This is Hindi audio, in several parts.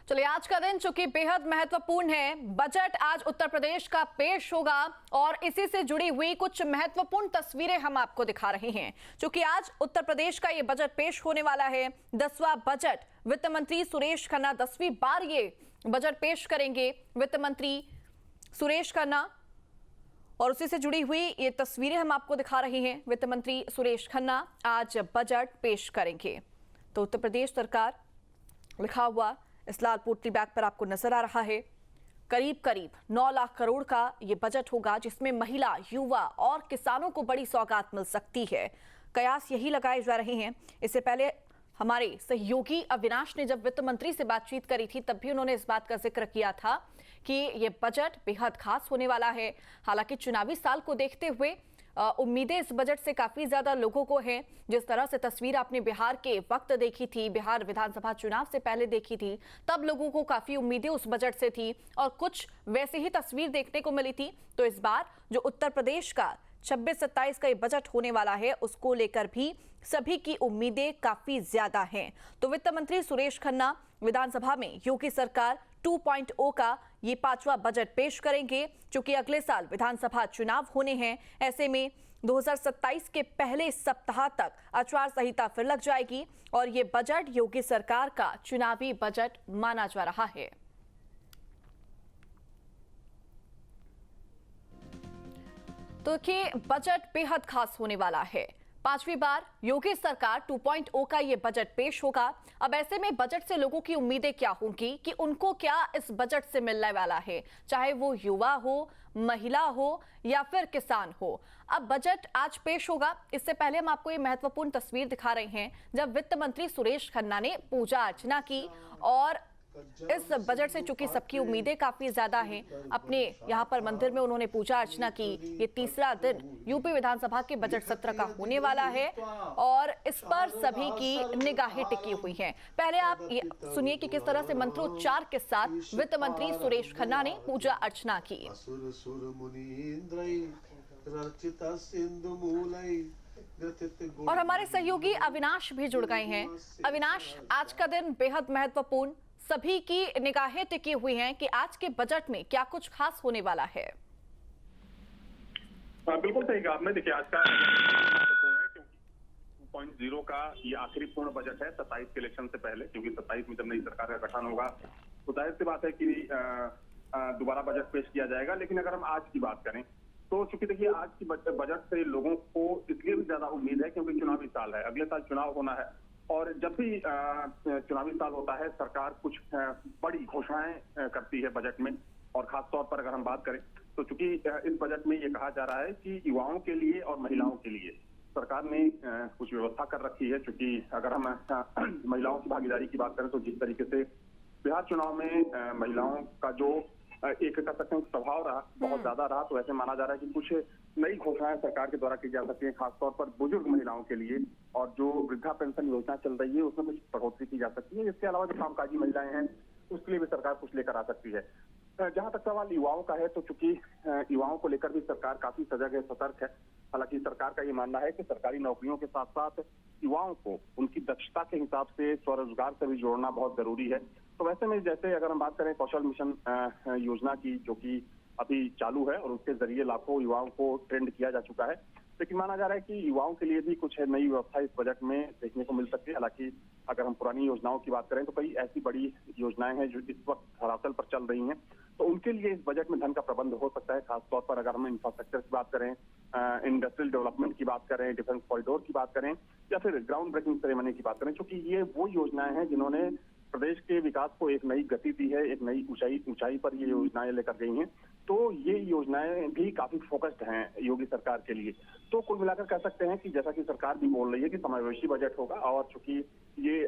चलिए, आज का दिन चूंकि बेहद महत्वपूर्ण है, बजट आज उत्तर प्रदेश का पेश होगा और इसी से जुड़ी हुई कुछ महत्वपूर्ण तस्वीरें हम आपको दिखा रहे हैं। चूंकि आज उत्तर प्रदेश का ये बजट पेश होने वाला है, 10वां बजट। वित्त मंत्री सुरेश खन्ना 10वीं बार ये बजट पेश करेंगे, वित्त मंत्री सुरेश खन्ना। और उसी से जुड़ी हुई ये तस्वीरें हम आपको दिखा रहे हैं। वित्त मंत्री सुरेश खन्ना आज बजट पेश करेंगे। तो उत्तर प्रदेश सरकार लिखा हुआ इस लाल पोटली बैग पर आपको नजर आ रहा है। करीब करीब 9 लाख करोड़ का ये बजट होगा, जिसमें महिला, युवा और किसानों को बड़ी सौगात मिल सकती है। कयास यही लगाए जा रहे हैं। इससे पहले हमारे सहयोगी अविनाश ने जब वित्त मंत्री से बातचीत करी थी, तब भी उन्होंने इस बात का जिक्र किया था कि ये बजट बेहद खास होने वाला है। हालांकि चुनावी साल को देखते हुए उम्मीदें इस बजट से काफी ज्यादा लोगों को हैं। जिस तरह से तस्वीर आपने बिहार के वक्त देखी थी, बिहार विधानसभा चुनाव से पहले देखी थी, तब लोगों को काफी उम्मीदें उस बजट से थी और कुछ वैसी ही तस्वीर देखने को मिली थी। तो इस बार जो उत्तर प्रदेश का 26-27 का ये बजट होने वाला है, उसको लेकर भी सभी की उम्मीदें काफी ज्यादा हैं। तो वित्त मंत्री सुरेश खन्ना विधानसभा में योगी सरकार 2.0 का ये 5वां बजट पेश करेंगे। क्योंकि अगले साल विधानसभा चुनाव होने हैं, ऐसे में 2027 के पहले सप्ताह तक आचार संहिता फिर लग जाएगी और ये बजट योगी सरकार का चुनावी बजट माना जा रहा है। तो ये बजट बेहद खास होने वाला है। 5वीं बार योगी सरकार 2.0 का ये बजट पेश होगा। अब ऐसे में बजट से लोगों की उम्मीदें क्या होंगी कि उनको क्या इस बजट से मिलने वाला है, चाहे वो युवा हो, महिला हो या फिर किसान हो। अब बजट आज पेश होगा। इससे पहले हम आपको ये महत्वपूर्ण तस्वीर दिखा रहे हैं, जब वित्त मंत्री सुरेश खन्ना ने पूजा अर्चना की। और इस बजट से चूंकि सबकी उम्मीदें काफी ज्यादा हैं, अपने यहाँ पर मंदिर में उन्होंने पूजा अर्चना की। ये तीसरा दिन यूपी विधानसभा के बजट सत्र का होने वाला है और इस पर सभी की निगाहें टिकी हुई हैं। पहले आप ये सुनिए कि किस तरह से मंत्रोच्चार के साथ वित्त मंत्री सुरेश खन्ना ने पूजा अर्चना की। और हमारे सहयोगी अविनाश भी जुड़ गए हैं। अविनाश, आज का दिन बेहद महत्वपूर्ण, सभी की निगाहें टिकी हुई हैं कि आज के बजट में क्या कुछ खास होने वाला है। बिल्कुल सही कहा आपने। देखिए, आज का महत्वपूर्ण है क्योंकि 2.0 का ये आखिरी पूर्ण बजट है 27 के इलेक्शन से पहले। क्योंकि 27 में जब नई सरकार का गठन होगा तो जाहिर सी बात है कि दोबारा बजट पेश किया जाएगा। लेकिन अगर हम आज की बात करें तो चूंकि देखिए, आज की बजट से लोगों को इसलिए भी ज्यादा उम्मीद है क्योंकि चुनावी साल है, अगले साल चुनाव होना है। और जब भी चुनावी साल होता है, सरकार कुछ बड़ी घोषणाएं करती है बजट में। और खास तौर पर अगर हम बात करें तो चूंकि इस बजट में ये कहा जा रहा है कि युवाओं के लिए और महिलाओं के लिए सरकार ने कुछ व्यवस्था कर रखी है। चूंकि अगर हम महिलाओं की भागीदारी की बात करें तो जिस तरीके से बिहार चुनाव में महिलाओं का जो एक कह सकते हैं स्वभाव रहा, बहुत ज्यादा रहा, तो ऐसे माना जा रहा है कि कुछ नई घोषणाएं सरकार के द्वारा की जा सकती है, खासतौर पर बुजुर्ग महिलाओं के लिए। और जो वृद्धा पेंशन योजना चल रही है उसमें कुछ बढ़ोतरी की जा सकती है। इसके अलावा जो कामकाजी महिलाएं हैं उसके लिए भी सरकार कुछ लेकर आ सकती है। जहां तक सवाल युवाओं का है तो चूंकि युवाओं को लेकर भी सरकार काफी सजग है, सतर्क है। हालांकि सरकार का ये मानना है कि सरकारी नौकरियों के साथ साथ युवाओं को उनकी दक्षता के हिसाब से स्वरोजगार से भी जोड़ना बहुत जरूरी है। तो वैसे में जैसे अगर हम बात करें कौशल मिशन योजना की, जो कि अभी चालू है और उसके जरिए लाखों युवाओं को ट्रेंड किया जा चुका है, लेकिन माना जा रहा है कि युवाओं के लिए भी कुछ नई व्यवस्था इस बजट में देखने को मिल सकती है। हालांकि अगर हम पुरानी योजनाओं की बात करें तो कई ऐसी बड़ी योजनाएं हैं जो इस वक्त धरातल पर चल रही हैं, तो उनके लिए इस बजट में धन का प्रबंध हो सकता है। खासतौर पर अगर हम इंफ्रास्ट्रक्चर की बात करें, इंडस्ट्रियल डेवलपमेंट की बात करें, डिफेंस कॉरिडोर की बात करें या फिर ग्राउंड ब्रेकिंग सेरेमनी की बात करें, क्योंकि ये वो योजनाएं हैं जिन्होंने प्रदेश के विकास को एक नई गति दी है, एक नई ऊंचाई पर ये योजनाएं लेकर गई हैं। तो ये योजनाएं भी काफी फोकस्ड हैं योगी सरकार के लिए। तो कुल मिलाकर कह सकते हैं कि जैसा कि सरकार भी बोल रही है कि समावेशी बजट होगा और चूंकि ये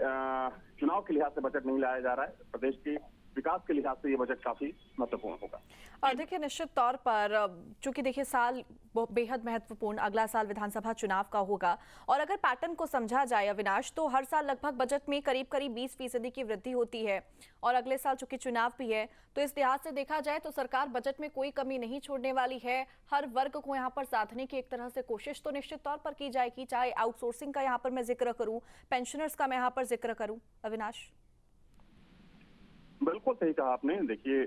चुनाव के लिहाज से बजट नहीं लाया जा रहा है, प्रदेश के विकास के लिहाज से ये बजट काफी महत्वपूर्ण होगा। और देखिए, निश्चित तौर पर चूंकि देखिए साल बेहद महत्वपूर्ण, अगला साल विधानसभा चुनाव का होगा और अगर पैटर्न को समझा जाए अविनाश, तो हर साल लगभग बजट में करीब 20% की वृद्धि होती है और अगले साल चूंकि चुनाव भी है, तो इस लिहाज से देखा जाए तो सरकार बजट में कोई कमी नहीं छोड़ने वाली है। हर वर्ग को यहाँ पर साधने की एक तरह से कोशिश तो निश्चित तौर पर की जाएगी, चाहे आउटसोर्सिंग का यहाँ पर मैं जिक्र करूँ, पेंशनर्स का मैं यहाँ पर जिक्र करूँ। अविनाश, बिल्कुल सही कहा आपने। देखिए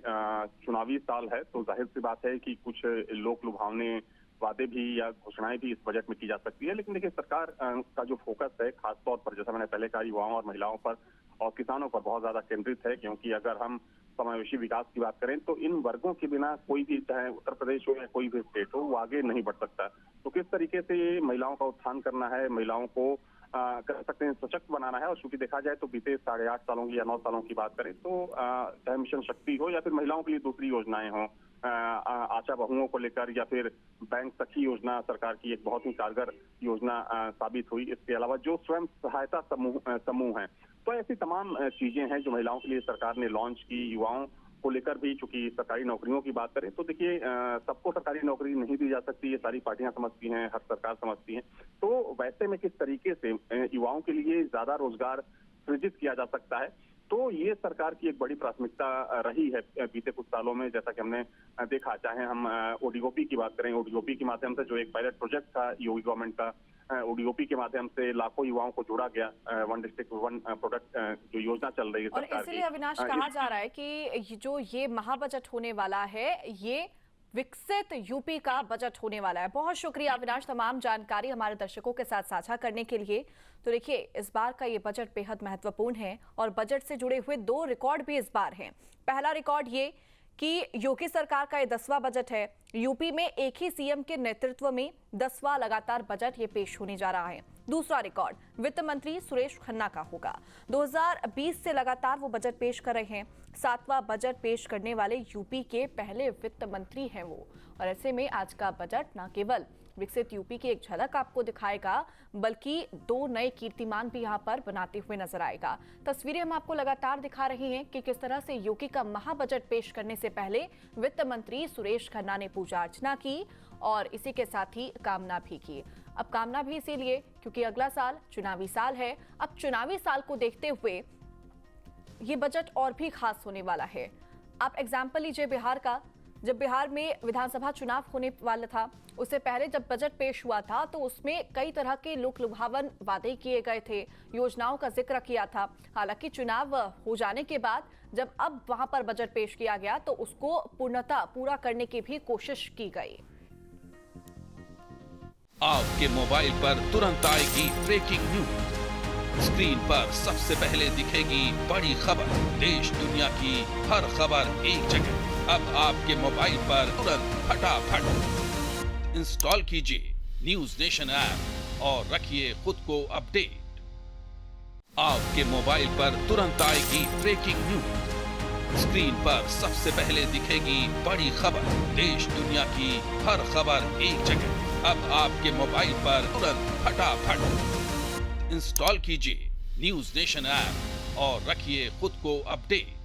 चुनावी साल है तो जाहिर सी बात है कि कुछ लोक लुभावने वादे भी या घोषणाएं भी इस बजट में की जा सकती है, लेकिन देखिए सरकार का जो फोकस है खासतौर पर, जैसा मैंने पहले कहा, युवाओं और महिलाओं पर और किसानों पर बहुत ज्यादा केंद्रित है। क्योंकि अगर हम समावेशी विकास की बात करें तो इन वर्गों के बिना कोई भी, चाहे उत्तर प्रदेश हो या कोई भी स्टेट हो, वो आगे नहीं बढ़ सकता। तो किस तरीके से ये महिलाओं का उत्थान करना है, महिलाओं को कर सकते हैं सशक्त बनाना है। और चूंकि देखा जाए तो बीते 8.5 सालों की या 9 सालों की बात करें तो चाहे मिशन शक्ति हो या फिर महिलाओं के लिए दूसरी योजनाएं हों, आशा बहुओं को लेकर, या फिर बैंक सखी योजना सरकार की एक बहुत ही कारगर योजना साबित हुई। इसके अलावा जो स्वयं सहायता समूह हैं, तो ऐसी तमाम चीजें हैं जो महिलाओं के लिए सरकार ने लॉन्च की। युवाओं को लेकर भी, चूंकि सरकारी नौकरियों की बात करें तो देखिए सबको सरकारी नौकरी नहीं दी जा सकती, ये सारी पार्टियां समझती हैं, हर सरकार समझती है। तो वैसे में किस तरीके से युवाओं के लिए ज्यादा रोजगार सृजित किया जा सकता है, तो ये सरकार की एक बड़ी प्राथमिकता रही है बीते कुछ सालों में। जैसा कि हमने देखा, चाहे हम ओडीओपी की बात करें, ओडीओपी के माध्यम से जो एक पायलट प्रोजेक्ट था योगी गवर्नमेंट का, ओडीओपी के माध्यम से लाखों युवाओं को जोड़ा गया। वन डिस्ट्रिक्ट वन प्रोडक्ट जो योजना चल रही है और सरकार इसलिए की। अविनाश कहा जा रहा है कि जो ये महाबजट होने वाला है, ये विकसित यूपी का बजट होने वाला है। बहुत शुक्रिया अविनाश, तमाम जानकारी हमारे दर्शकों के साथ साझा करने के लिए। तो देखिए, इस बार का ये बजट बेहद महत्वपूर्ण है और बजट से जुड़े हुए 2 रिकॉर्ड भी इस बार हैं। पहला रिकॉर्ड ये कि योगी सरकार का ये 10वां बजट है। यूपी में एक ही सीएम के नेतृत्व में 10वां लगातार बजट ये पेश होने जा रहा है। दूसरा रिकॉर्ड वित्त मंत्री सुरेश खन्ना का होगा। 2020 से लगातार वो बजट पेश कर रहे हैं। 7वां बजट पेश करने वाले यूपी के पहले वित्त मंत्री हैं वो। और ऐसे में आज का बजट न केवल विकसित यूपी की एक झलक आपको दिखाएगा, बल्कि 2 नए कीर्तिमान भी यहाँ पर बनाते हुए नजर आएगा। तस्वीरें हम आपको लगातार दिखा रहे हैं कि किस तरह से योगी का महाबजट पेश करने से पहले वित्त मंत्री सुरेश खन्ना ने पूजा अर्चना की और इसी के साथ ही कामना भी की। अब कामना भी इसीलिए क्योंकि अगला साल चुनावी साल है। अब चुनावी साल को देखते हुए ये बजट और भी खास होने वाला है। आप एग्जाम्पल लीजिए बिहार का। जब बिहार में विधानसभा चुनाव होने वाला था, उससे पहले जब बजट पेश हुआ था तो उसमें कई तरह के लोक लुभावन वादे किए गए थे, योजनाओं का जिक्र किया था। हालांकि चुनाव हो जाने के बाद जब अब वहां पर बजट पेश किया गया तो उसको पूर्णतः पूरा करने की भी कोशिश की गई। आपके मोबाइल पर तुरंत आएगी ब्रेकिंग न्यूज। स्क्रीन पर सबसे पहले दिखेगी बड़ी खबर। देश दुनिया की हर खबर एक जगह। अब आपके मोबाइल पर तुरंत फटाफट इंस्टॉल कीजिए न्यूज नेशन ऐप और रखिए खुद को अपडेट। आपके मोबाइल पर तुरंत आएगी ब्रेकिंग न्यूज। स्क्रीन पर सबसे पहले दिखेगी बड़ी खबर। देश दुनिया की हर खबर एक जगह। अब आपके मोबाइल पर तुरंत फटाफट इंस्टॉल कीजिए न्यूज नेशन ऐप और रखिए खुद को अपडेट।